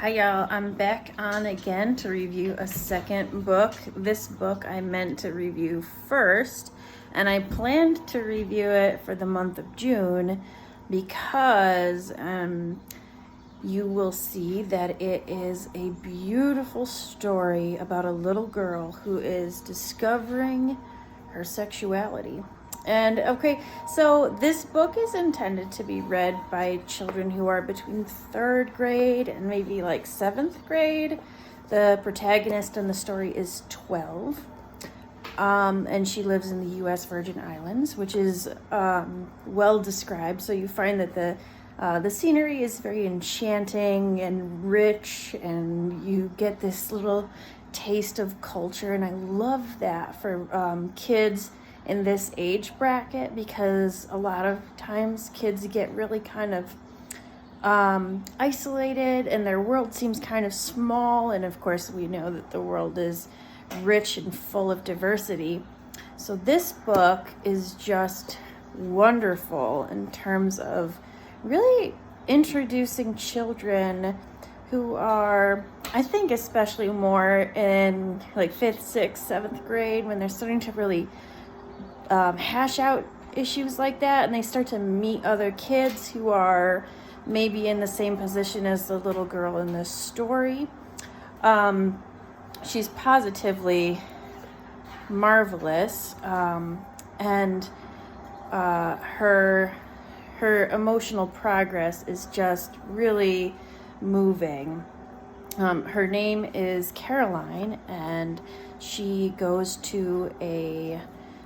Hi y'all, I'm back on again to review a second book. This book I meant to review first, and I planned to review it for the month of June because you will see that it is a beautiful story about a little girl who is discovering her sexuality. And okay, so this book is intended to be read by children who are between third grade and maybe like seventh grade. The protagonist in the story is 12, and she lives in the U.S. Virgin Islands, which is well described. So you find that the scenery is very enchanting and rich, and you get this little taste of culture, and I love that for kids in this age bracket, because a lot of times kids get really kind of isolated and their world seems kind of small, and of course we know that the world is rich and full of diversity. So this book is just wonderful in terms of really introducing children who are, I think especially more in like 5th, 6th, 7th grade, when they're starting to really hash out issues like that, and they start to meet other kids who are maybe in the same position as the little girl in this story. She's positively marvelous, and her emotional progress is just really moving. Her name is Caroline, and she goes to a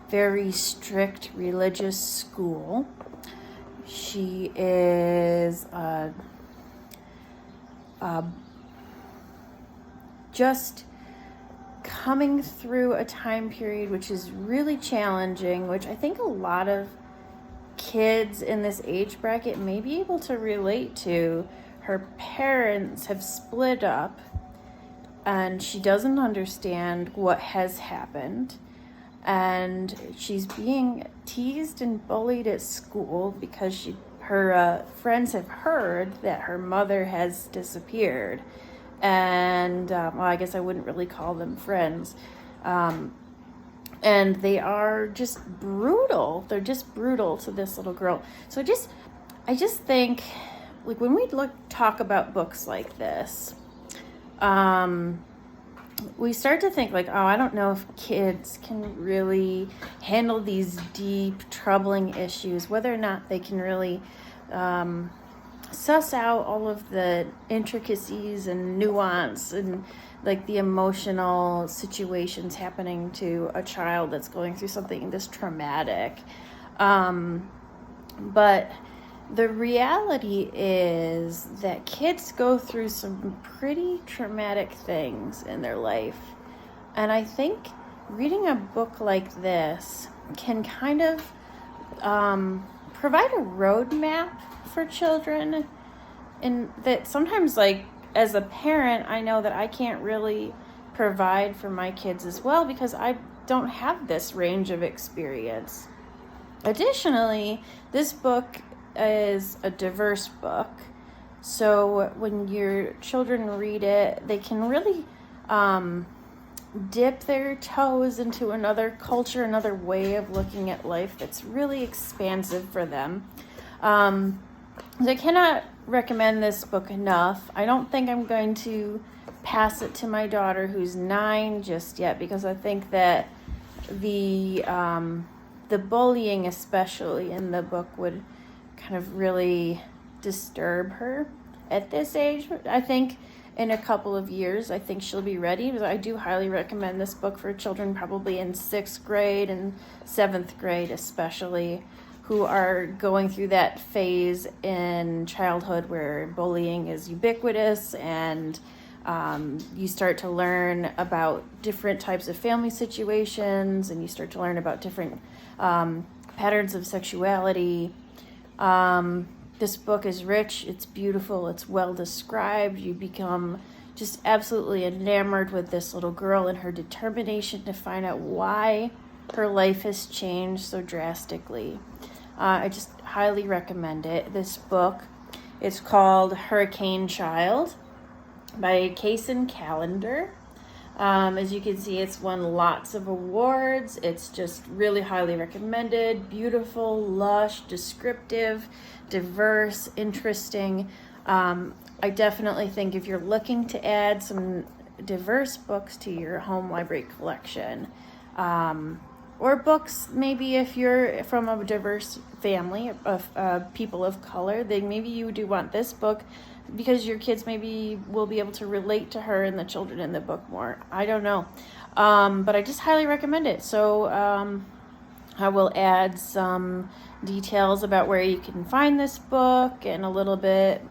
very strict religious school. She is just coming through a time period which is really challenging, which I think a lot of kids in this age bracket may be able to relate to. Her parents have split up, and she doesn't understand what has happened. And she's being teased and bullied at school because her friends have heard that her mother has disappeared. And, well, I guess I wouldn't really call them friends. And they are just brutal. They're just brutal to this little girl. So I just think, like, when we talk about books like this, we start to think like, oh, I don't know if kids can really handle these deep, troubling issues, whether or not they can really suss out all of the intricacies and nuance and like the emotional situations happening to a child that's going through something this traumatic. But the reality is that kids go through some pretty traumatic things in their life. And I think reading a book like this can kind of provide a roadmap for children. And that sometimes, like, as a parent, I know that I can't really provide for my kids as well because I don't have this range of experience. Additionally, this book is a diverse book, so when your children read it, they can really dip their toes into another culture, another way of looking at life that's really expansive for them. So I cannot recommend this book enough. I don't think I'm going to pass it to my daughter who's 9 just yet, because I think that the bullying, especially in the book, would kind of really disturb her at this age. I think in a couple of years, I think she'll be ready. But I do highly recommend this book for children probably in 6th grade and 7th grade, especially, who are going through that phase in childhood where bullying is ubiquitous, and you start to learn about different types of family situations, and you start to learn about different patterns of sexuality. This book is rich, it's beautiful, it's well described. You become just absolutely enamored with this little girl and her determination to find out why her life has changed so drastically. I just highly recommend it. This book is called Hurricane Child, by Kacen Callender. As you can see, it's won lots of awards. It's just really highly recommended. Beautiful, lush, descriptive, diverse, interesting. I definitely think if you're looking to add some diverse books to your home library collection, or books, maybe if you're from a diverse family of people of color, then maybe you do want this book because your kids maybe will be able to relate to her and the children in the book more. I don't know. But I just highly recommend it. So I will add some details about where you can find this book and a little bit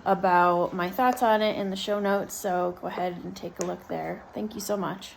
about my thoughts on it in the show notes. So go ahead and take a look there. Thank you so much.